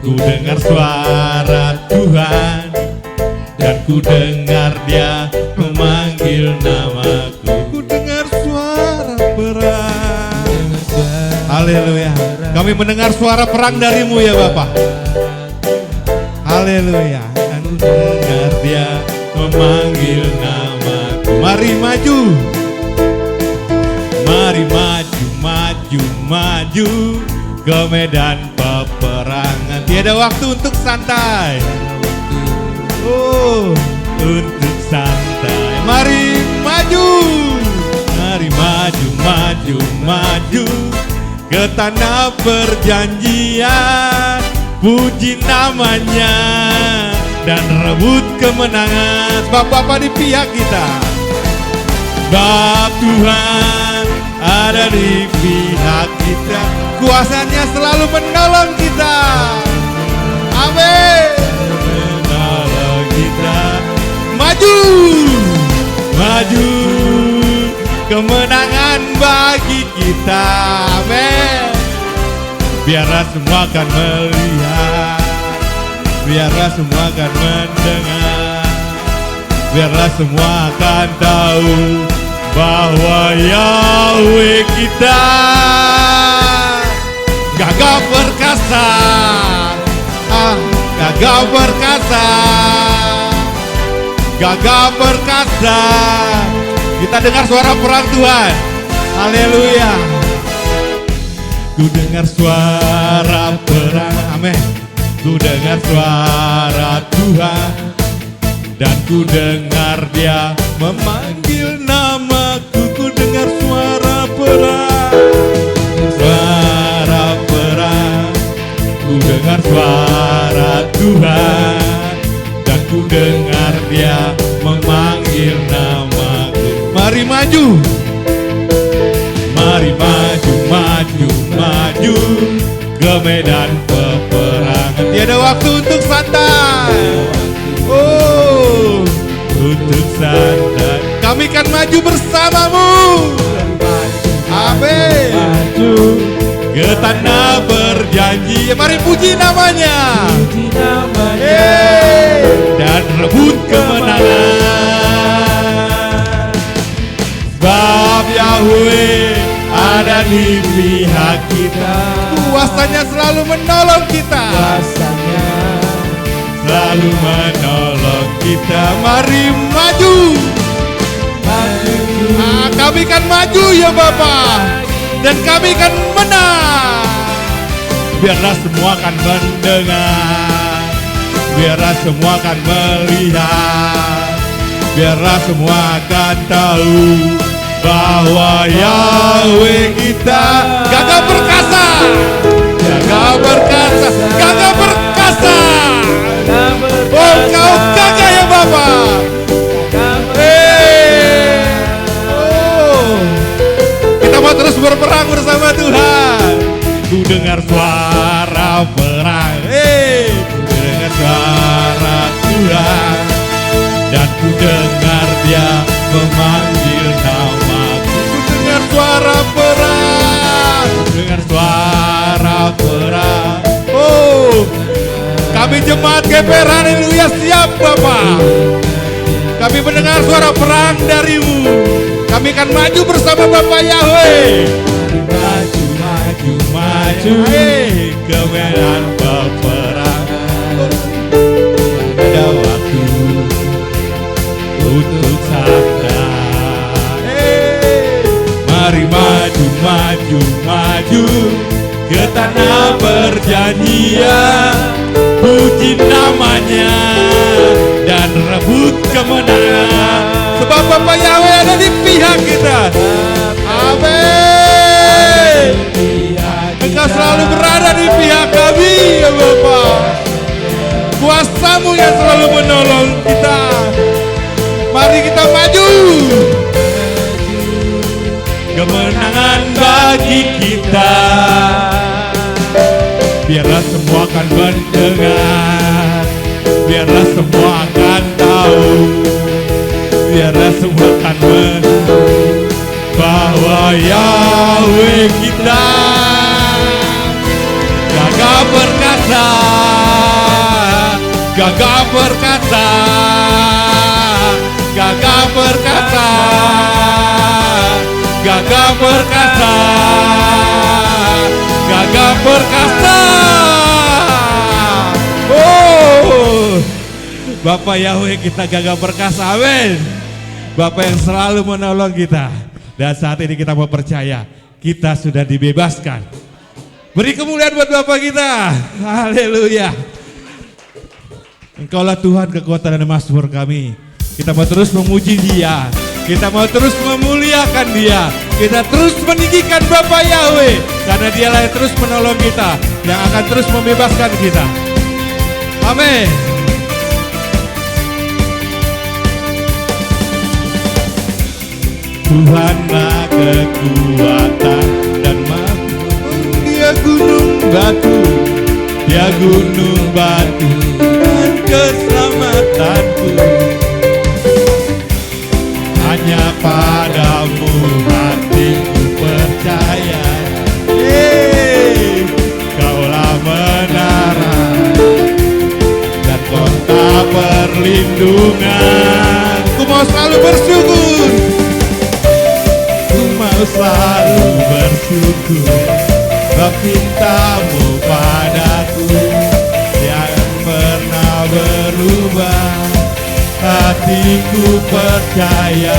ku dengar suara Tuhan, dan ku dengar Dia memanggil namaku. Ku dengar suara perang. Haleluya. Kami mendengar suara perang darimu ya Bapak. Haleluya. Ku dengar Dia memanggil namaku. Mari maju. Mari maju, maju, maju ke medan peperangan. Tiada waktu untuk santai. Oh, untuk santai. Mari maju. Mari maju, maju, maju ke tanah perjanjian. Puji namanya dan rebut kemenangan. Bapak-bapak di pihak kita. Bap Tuhan ada di pihak kita. Kuasanya selalu menolong kita. Amin. Menolong kita. Maju. Maju. Kemenangan bagi kita. Amin. Biarlah semua akan melihat. Biarlah semua akan mendengar. Biarlah semua akan tahu bahwa Yahweh kita gagah perkasa, gagah perkasa, gagah perkasa. Kita dengar suara perang Tuhan. Haleluya. Ku dengar suara perang, amin. Ku dengar suara Tuhan, dan ku dengar Dia memanggil namaku. Ku dengar suara perang, suara perang. Ku dengar suara Tuhan, dan ku dengar Dia memanggil namaku. Mari maju, mari maju, maju, maju ke medan peperangan. Tiada waktu untuk santai. Oh, untuk santai. Kami kan maju bersamamu. Amin. Maju ke tanah berjanji. Mari puji namanya. Dan rebut kemenangan. Sebab Yahweh ada di pihak kita. Kuasanya selalu menolong kita. Kuasanya selalu menolong kita. Mari maju. Kami kan maju ya Bapak, dan kami kan menang. Biarlah semua akan mendengar, biarlah semua akan melihat, biarlah semua akan tahu bahwa Yahweh kita gagah perkasa, gagah perkasa, gagah perkasa. Oh, kau gagah ya Bapak. Kita mau terus berperang bersama Tuhan. Ku dengar suara perang, ku dengar suara Tuhan, dan ku dengar Dia memanggil namaku. Ku dengar suara perang, dengar suara perang. Oh, kami jemaat GPR, haleluya, siap Bapak. Kami mendengar suara perang darimu. Kami akan maju bersama Bapak Yahweh. Maju, maju, maju ke medan peperangan. Ada waktu untuk santai. Mari maju, maju, maju ke tanah perjanjian. Puji namanya dan rebut kemenangan. Sebab Bapak Yahweh ada di pihak kita. Amin. Engkau selalu berada di pihak kami ya Bapak. Kuasa-Mu yang selalu menolong kita. Mari kita maju. Kemenangan bagi kita. Biarlah semua akan mendengar, biarlah semua akan tahu, biarlah semua akan mendengar bahwa Yahweh kita gagah perkasa, gagah perkasa, gagah perkasa, gagah perkasa, gagah perkasa. Oh, Bapak Yahweh kita gagah perkasa, amin. Bapak yang selalu menolong kita. Dan saat ini kita mau percaya, kita sudah dibebaskan. Beri kemuliaan buat Bapak kita. Haleluya. Engkaulah Tuhan kekuatan dan mazmur kami. Kita mau terus memuji Dia. Kita mau terus memuliakan Dia. Kita terus meninggikan Bapak Yahweh. Karena Dialah yang terus menolong kita. Yang akan terus membebaskan kita. Amin. Tuhanlah kekuatan dan mazmur. Dia gunung batu. Dia gunung batu dan keselamatanku. Hanya padamu hatiku percaya. Kaulah menara dan kota perlindungan. Ku mau selalu bersyukur. Ku mau selalu bersyukur. Kau cinta hatiku percaya,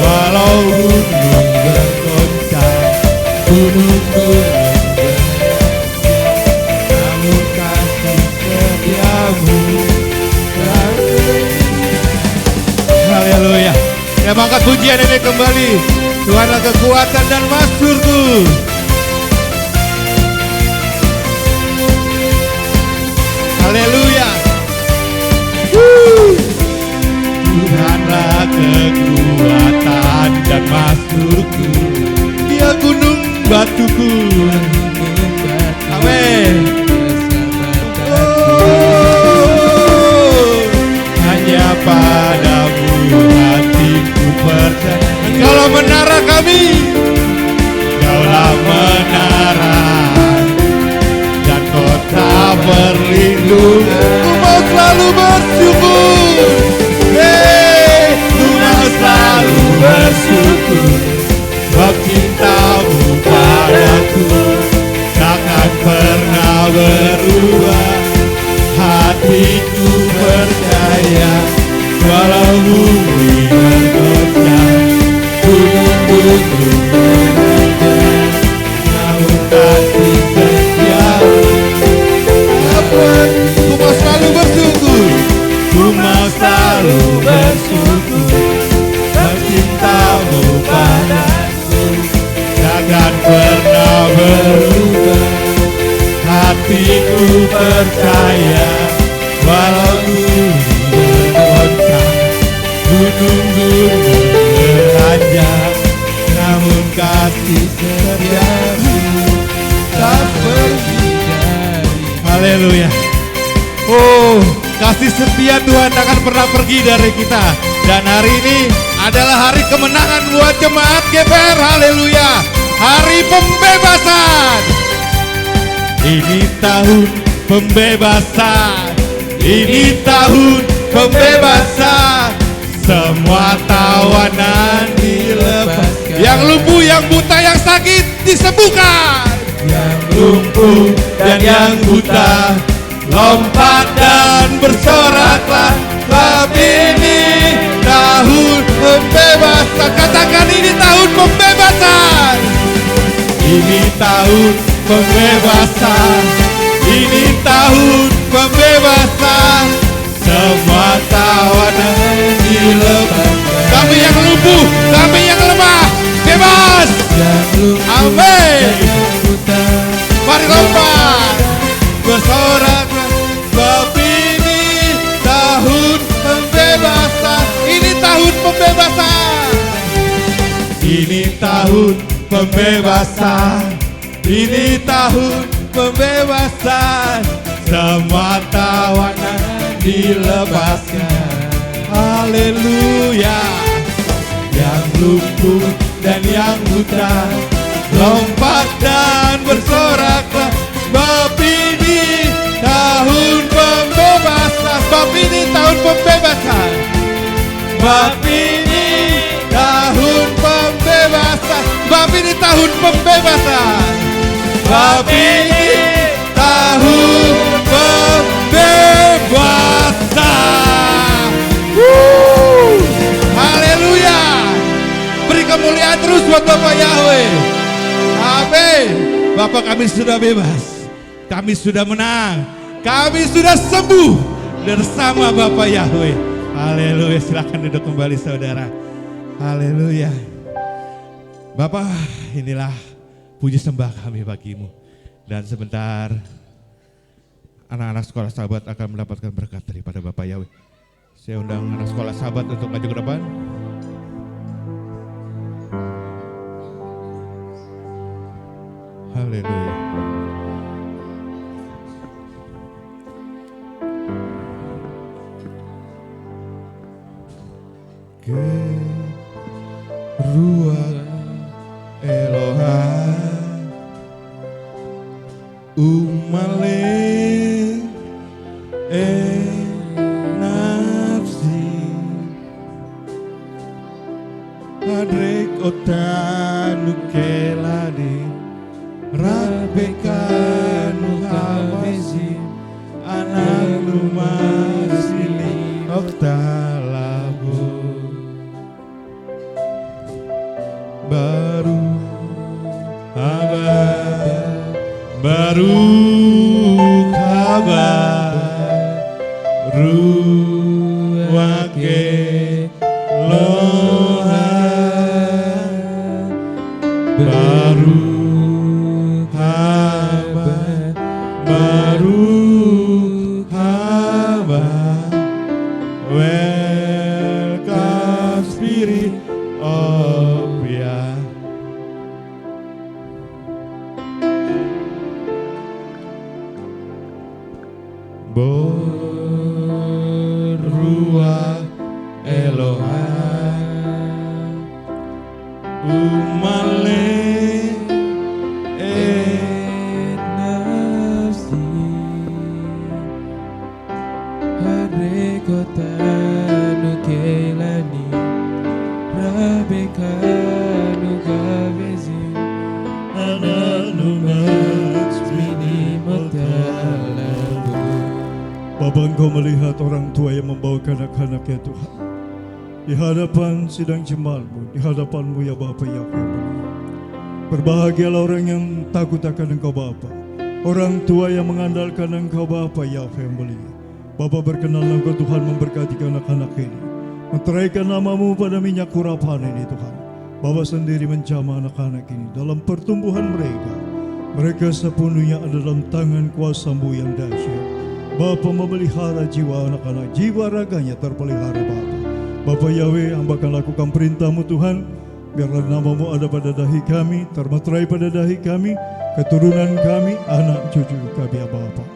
walau gunung bergoncang, gunung bergoncang, namun kasih setiamu. Haleluya. Ya, angkat pujian ini kembali. Tuhanlah kekuatan dan masyurku. Haleluya. Tuhanlah kekuatan dan masyurku. Dia gunung batuku. Amin. Hanya padamu hatiku percaya. Engkaulah menara kami, Engkaulah menara dan kota perlindungan. Ku mau selalu bersyukur, ku mau selalu bersyukur, sebab cintamu padaku takkan pernah berubah. Hatiku percaya, walau bumi bergoncang, gunung-gunung bergoncang, namun kasih setiamu. Ku mau selalu bersyukur, ku mau selalu bersyukur, cintamu padaku takkan pernah berubah. Hatiku percaya, walau bumi bergoncang, gunung-gunung beranjak, namun kasih setiamu tak pergi dari. Haleluya. Oh, kasih setia Tuhan takkan pernah pergi dari kita. Dan hari ini adalah hari kemenangan buat jemaat GPR. Haleluya. Hari pembebasan. Ini tahun pembebasan, ini tahun pembebasan. Semua tawanan dilepaskan, yang lumpuh, yang buta, yang sakit disembuhkan. Yang lumpuh dan yang buta, lompat dan bersoraklah. Sebab ini tahun pembebasan. Katakan, ini tahun pembebasan. Ini tahun pembebasan, ini tahun pembebasan. Semua tawanan dilepaskan. Kami yang lumpuh, kami yang lemah, bebas. Amin. Mari lompat, bersoraklah. Sebab ini tahun pembebasan. Ini tahun pembebasan. Ini tahun pembebasan. Ini tahun pembebasan. Semua tawanan dilepaskan. Haleluya. Yang lumpuh dan yang buta, lompat dan bersoraklah. Sebab ini tahun pembebasan. Sebab ini tahun pembebasan. Sebab ini tahun pembebasan. Sebab ini tahun pembebasan. Sebab ini tahun pembebasan. Haleluya. Beri kemuliaan terus buat Bapak Yahweh. Amin. Bapak, kami sudah bebas, kami sudah menang, kami sudah sembuh bersama Bapak Yahweh. Haleluya. Silakan duduk kembali saudara. Haleluya. Bapak, inilah puji sembah kami bagimu. Dan sebentar anak-anak sekolah sahabat akan mendapatkan berkat daripada Bapak Yahweh. Saya undang anak sekolah sahabat untuk maju ke depan. Haleluya. Ruach Eloha Umale nafsi Padrek otanu kelade Rabekanu hamesi Anak lumasili oktala ruake loha baru haba welcome spirit of ya. Borua Eloha umale et nafsi Harekota nukelani Rabeka nugavezi Ananumat mini motalabu. Bapa, Engkau melihat orang tua yang membawa anak-anaknya Tuhan di hadapan sidang jemaat-Mu, di hadapan-Mu ya Bapa Yahweh. Berbahagialah orang yang takut akan Engkau Bapa, orang tua yang mengandalkan Engkau Bapa Yahweh yang mulia. Bapa, berkenanlah Engkau Tuhan memberkati anak-anak ini, menteraikan nama-Mu pada minyak urapan ini Tuhan. Bapa sendiri menjamah anak-anak ini dalam pertumbuhan mereka. Mereka sepenuhnya ada dalam tangan kuasa-Mu yang dahsyat. Bapa memelihara jiwa anak-anak, jiwa raganya terpelihara Bapa. Bapa Yahweh, hamba akan lakukan perintah-Mu Tuhan. Biarlah nama-Mu ada pada dahi kami, termeterai pada dahi kami, keturunan kami, anak cucu kami ya Bapa.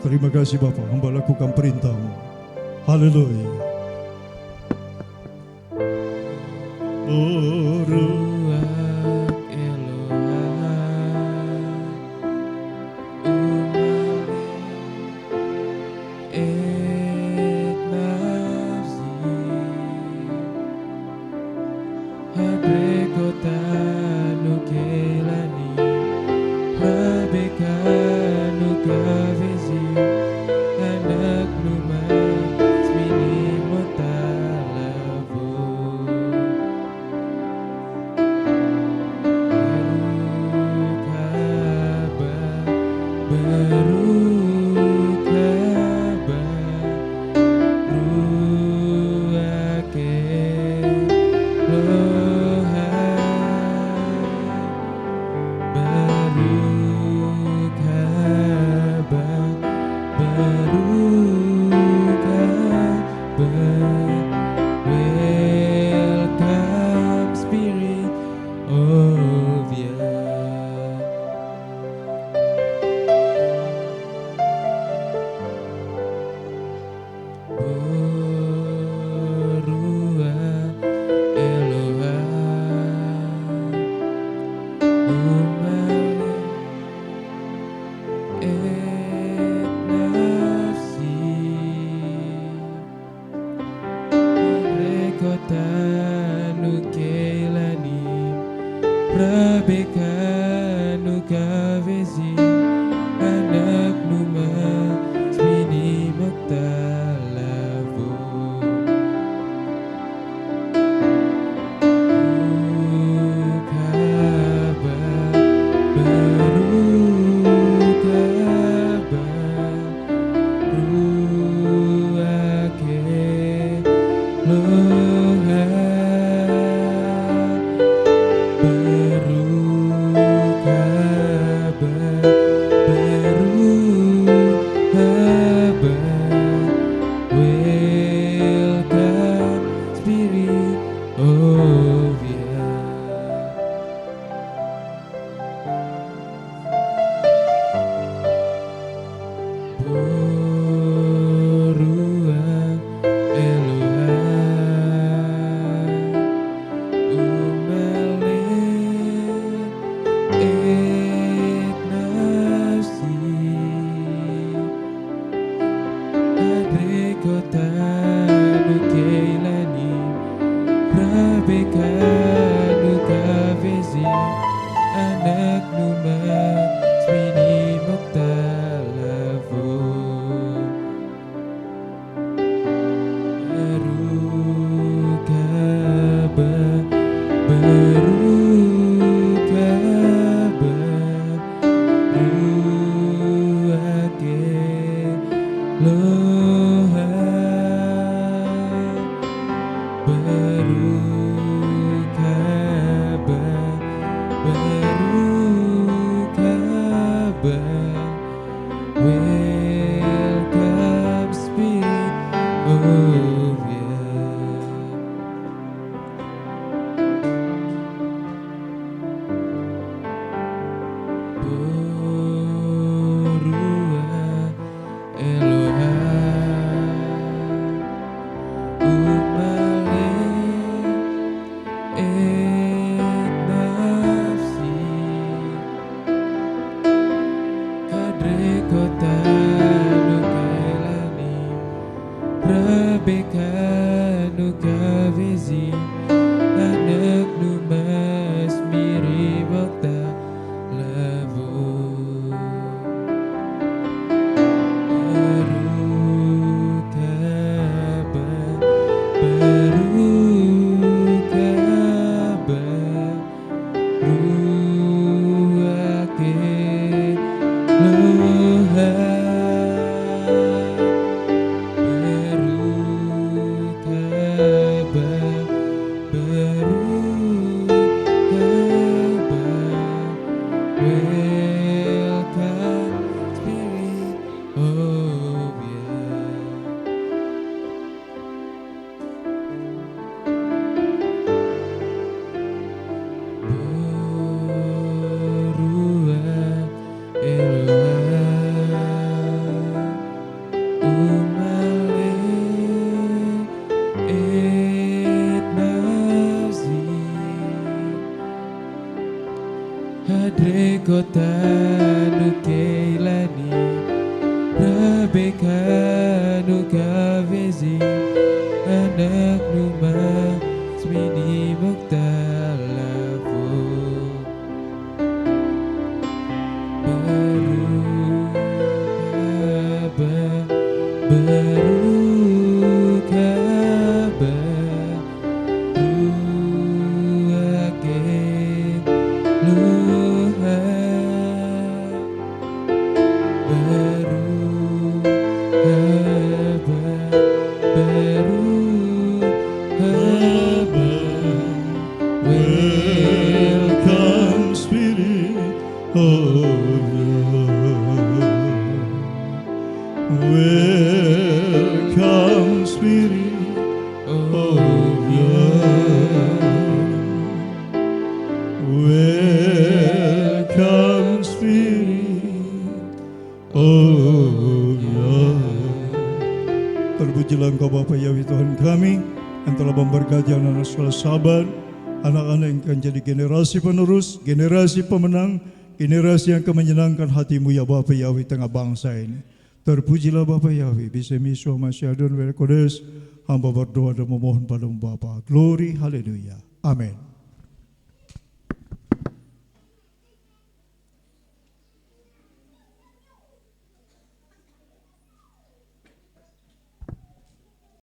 Terima kasih Bapa, hamba lakukan perintah-Mu. Haleluya. Welcome Spirit of Borua Elohim Umale et nafsi Kadre kota nukailani Rabeka nukavezi Anak numas miri mokta lavu Welcome Spirit of Borua Elohim Umale et nafsi Hadre kota nukeilani Rabeka nukavezi Anak numa smini muktalafu Welcome Spirit of Welcome Spirit of Welcome Spirit of Terpujilah Engkau Bapa Yahweh Tuhan kami yang telah memberkati anak-anak sekolah sabar, anak-anak yang akan jadi generasi penerus, generasi pemenang, generasi yang akan menyenangkan hatimu ya Bapa Yahweh tengah bangsa ini. Terpujilah Bapa Yahweh, bisemi Yeshua Mashiach Adon Kodes, hamba berdoa dan memohon padamu Bapa. Glory, haleluya. Amin.